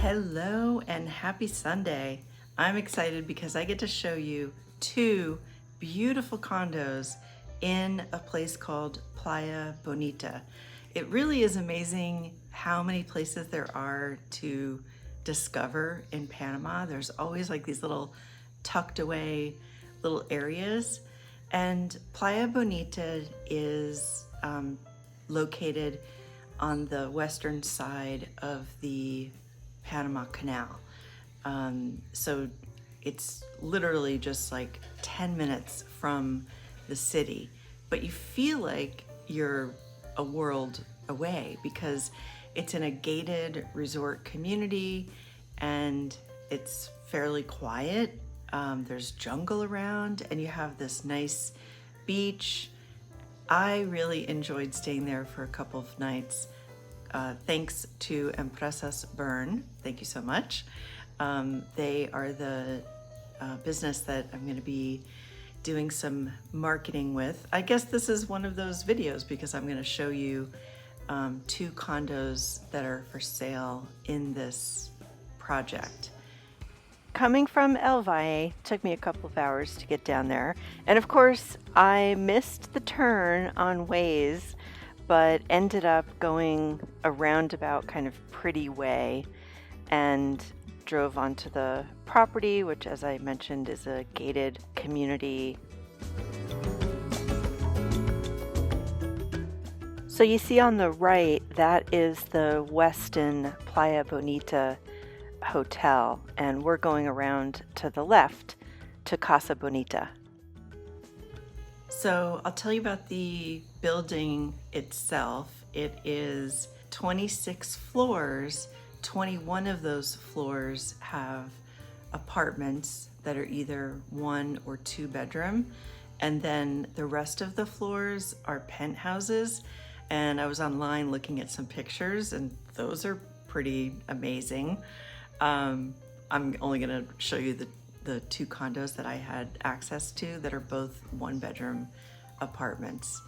Hello and happy Sunday. I'm excited because I get to show you two beautiful condos in a place called Playa Bonita. It really is amazing how many places there are to discover in Panama. There's always like these little tucked away little areas, and Playa Bonita is located on the western side of the Panama Canal. So it's literally just like 10 minutes from the city, but you feel like you're a world away because it's in a gated resort community and it's fairly quiet. There's jungle around and you have this nice beach. I really enjoyed staying there for a couple of nights. Thanks to Empresas Bern. Thank you so much. They are the business that I'm going to be doing some marketing with. I guess this is one of those videos because I'm going to show you two condos that are for sale in this project. Coming from El Valle took me a couple of hours to get down there. And of course, I missed the turn on Waze, but ended up going a roundabout kind of pretty way and drove onto the property, which, as I mentioned, is a gated community. So you see on the right, that is the Westin Playa Bonita Hotel, and we're going around to the left to Casa Bonita. So I'll tell you about the building itself. It is 26 floors. 21 of those floors have apartments that are either 1 or 2 bedroom, and then the rest of the floors are penthouses. And I was online looking at some pictures, and those are pretty amazing. I'm only going to show you the 2 condos that I had access to that are both 1-bedroom apartments.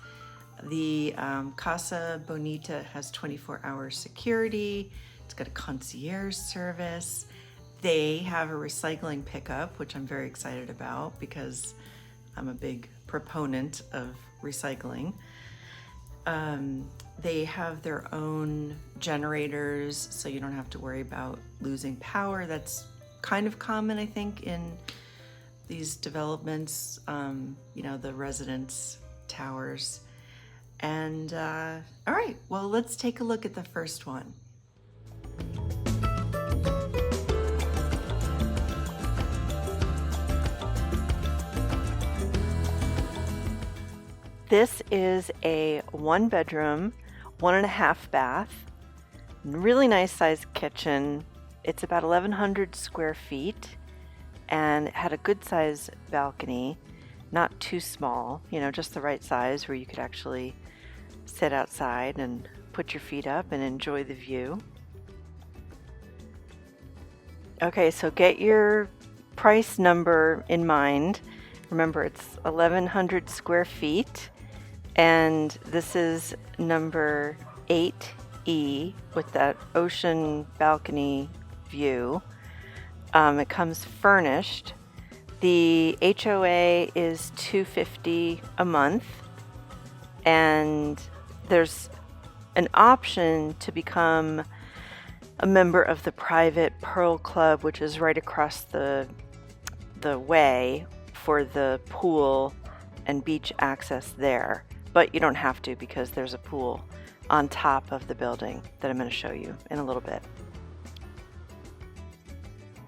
The Casa Bonita has 24-hour security. It's got a concierge service. They have a recycling pickup, which I'm very excited about because I'm a big proponent of recycling. They have their own generators, so you don't have to worry about losing power. That's kind of common, I think, in these developments, the residence towers. And all right, well, let's take a look at the first one. This is a 1-bedroom, 1.5 bath, really nice sized kitchen. It's about 1,100 square feet and it had a good size balcony, not too small, just the right size where you could actually sit outside and put your feet up and enjoy the view. Okay, so get your price number in mind. Remember, it's 1,100 square feet. And this is number 8E with that ocean balcony view. It comes furnished. The HOA is $250 a month. And there's an option to become a member of the private Pearl Club, which is right across the way for the pool and beach access there. But you don't have to because there's a pool on top of the building that I'm going to show you in a little bit.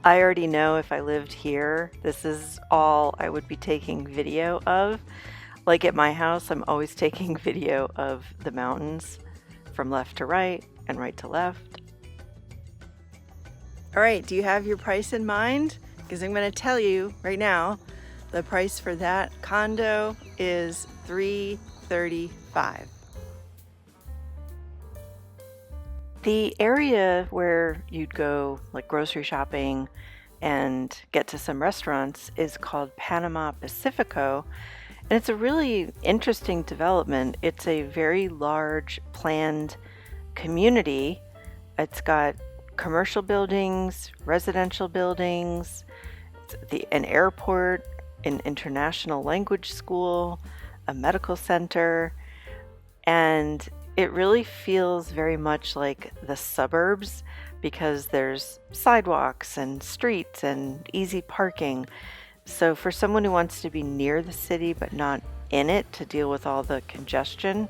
I already know if I lived here, this is all I would be taking video of. Like at my house, I'm always taking video of the mountains from left to right and right to left. All right, do you have your price in mind? Because I'm going to tell you right now, the price for that condo is $335. The area where you'd go like grocery shopping and get to some restaurants is called Panama Pacifico, and it's a really interesting development. It's a very large planned community. It's got commercial buildings, residential buildings, an airport, an international language school, a medical center, and it really feels very much like the suburbs because there's sidewalks and streets and easy parking. So for someone who wants to be near the city but not in it to deal with all the congestion,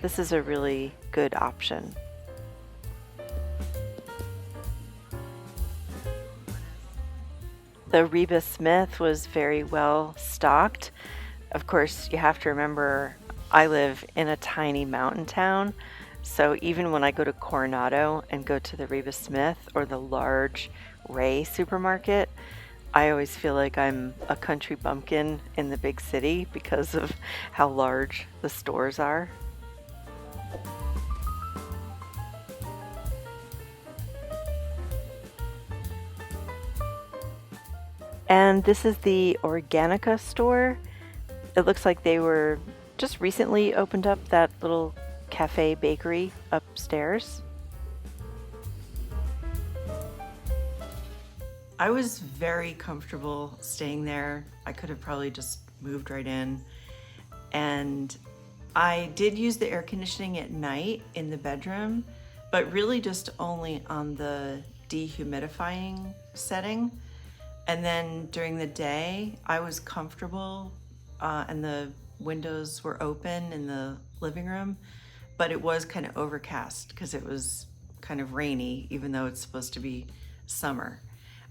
this is a really good option. The Reba Smith was very well stocked. Of course, you have to remember I live in a tiny mountain town, so even when I go to Coronado and go to the Reba Smith or the large Ray supermarket, I always feel like I'm a country bumpkin in the big city because of how large the stores are. And this is the Organica store. It looks like they were just recently opened up that little cafe bakery upstairs. I was very comfortable staying there. I could have probably just moved right in. And I did use the air conditioning at night in the bedroom, but really just only on the dehumidifying setting. And then during the day, I was comfortable and the windows were open in the living room, but it was kind of overcast because it was kind of rainy, even though it's supposed to be summer.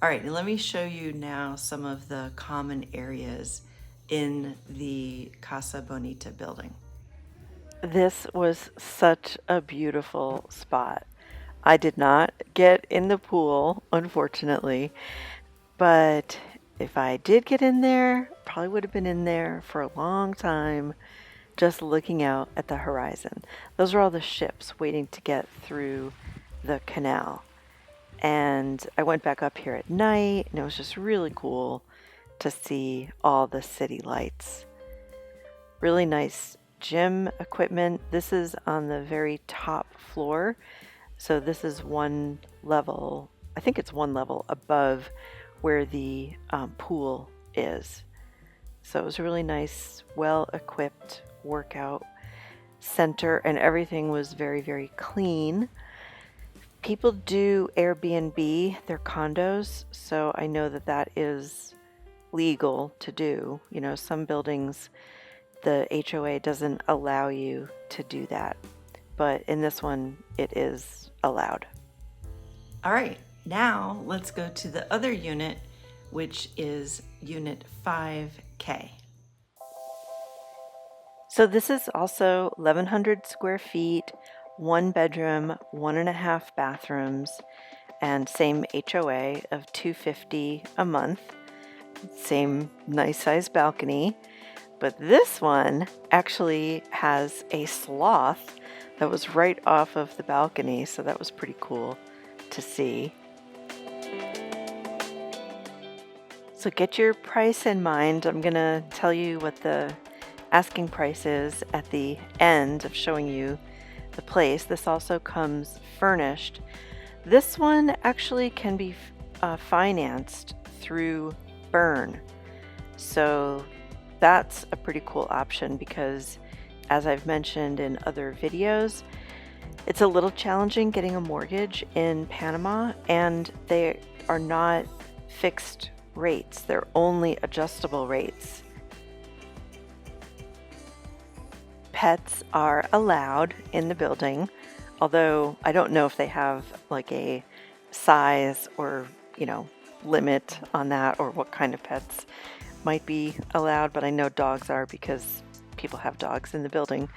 All right, and let me show you now some of the common areas in the Casa Bonita building. This was such a beautiful spot. I did not get in the pool, unfortunately, but if I did get in there, probably would have been in there for a long time, just looking out at the horizon. Those are all the ships waiting to get through the canal. And I went back up here at night, and it was just really cool to see all the city lights. Really nice gym equipment. This is on the very top floor. So this is one level, I think it's one level above where the pool is. So it was a really nice, well-equipped workout center, and everything was very, very clean. People do Airbnb their condos, so I know that that is legal to do. You know, some buildings, the HOA doesn't allow you to do that, but in this one, it is allowed. All right. Now let's go to the other unit, which is unit 5K. So this is also 1,100 square feet, 1 bedroom, 1.5 bathrooms, and same HOA of $250 a month. Same nice size balcony. But this one actually has a sloth that was right off of the balcony, so that was pretty cool to see. So get your price in mind. I'm going to tell you what the asking price is at the end of showing you the place. This also comes furnished. This one actually can be financed through Bern. So that's a pretty cool option because, as I've mentioned in other videos, it's a little challenging getting a mortgage in Panama, and they are not fixed rates. They're only adjustable rates. Pets are allowed in the building, although I don't know if they have like a size or, limit on that, or what kind of pets might be allowed, but I know dogs are because people have dogs in the building.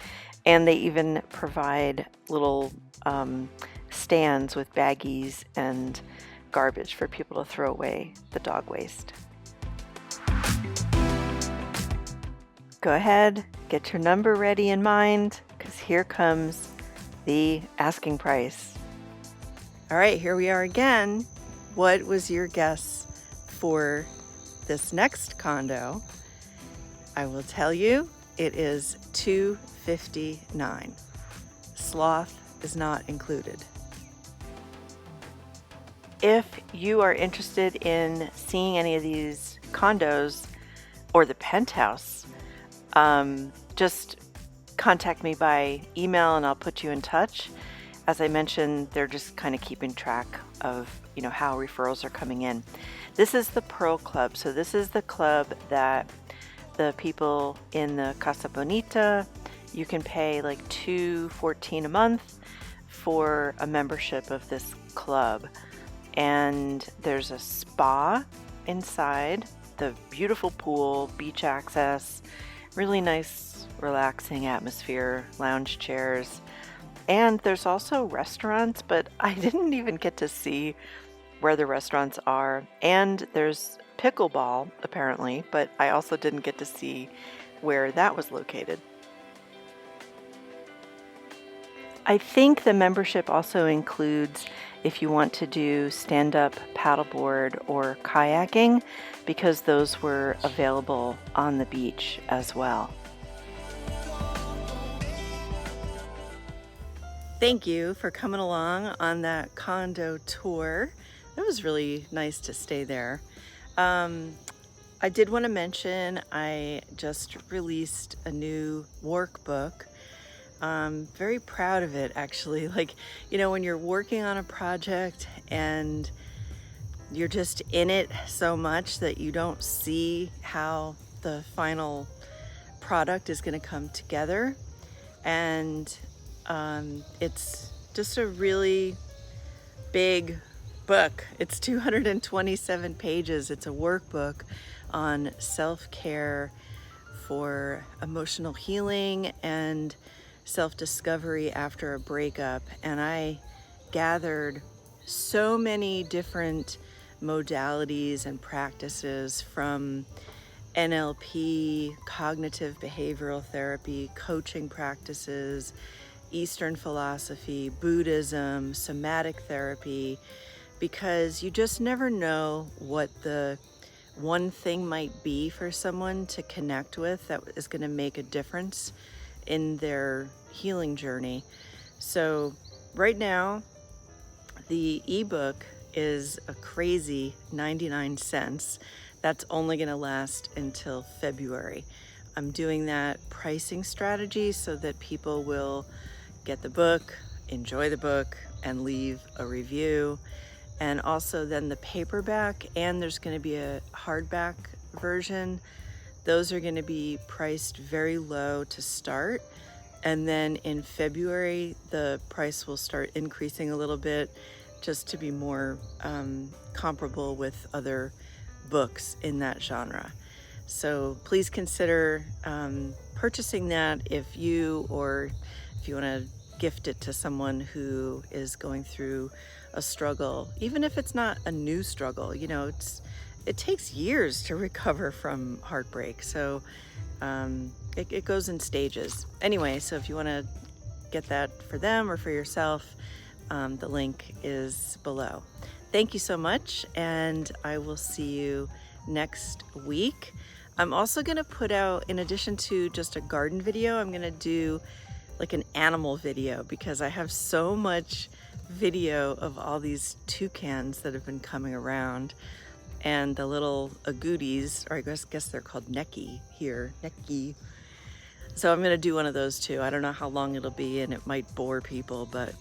And they even provide little stands with baggies and garbage for people to throw away the dog waste. Go ahead, get your number ready in mind, because here comes the asking price. All right, here we are again. What was your guess for this next condo? I will tell you, it is $259. Sloth is not included. If you are interested in seeing any of these condos or the penthouse, just contact me by email and I'll put you in touch. As I mentioned, they're just kind of keeping track of, how referrals are coming in. This is the Pearl Club. So this is the club that the people in the Casa Bonita, you can pay like $214 a month for a membership of this club. And there's a spa inside, the beautiful pool, beach access, really nice relaxing atmosphere, lounge chairs. And there's also restaurants, but I didn't even get to see where the restaurants are. And there's pickleball, apparently, but I also didn't get to see where that was located. I think the membership also includes if you want to do stand-up paddleboard or kayaking, because those were available on the beach as well. Thank you for coming along on that condo tour. It was really nice to stay there. I did want to mention I just released a new workbook. Very proud of it, actually. Like, when you're working on a project and you're just in it so much that you don't see how the final product is going to come together. And it's just a really big book. It's 227 pages. It's a workbook on self-care for emotional healing and self-discovery after a breakup. And I gathered so many different modalities and practices from NLP, cognitive behavioral therapy, coaching practices, Eastern philosophy, Buddhism, somatic therapy, because you just never know what the one thing might be for someone to connect with that is going to make a difference in their healing journey. So right now, the ebook is a crazy 99 cents. That's only going to last until February. I'm doing that pricing strategy so that people will get the book, enjoy the book, and leave a review. And also then the paperback, and there's going to be a hardback version. Those are going to be priced very low to start. And then in February, the price will start increasing a little bit just to be more comparable with other books in that genre. So please consider purchasing that if you want to gift it to someone who is going through a struggle, even if it's not a new struggle. It takes years to recover from heartbreak. So it goes in stages. Anyway, so if you want to get that for them or for yourself, the link is below. Thank you so much, and I will see you next week. I'm also going to put out, in addition to just a garden video, I'm going to do like an animal video, because I have so much video of all these toucans that have been coming around, and the little agoutis, or I guess they're called neki here, neki. So I'm going to do one of those too. I don't know how long it'll be, and it might bore people, but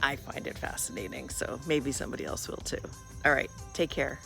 I find it fascinating, so maybe somebody else will too. All right, take care.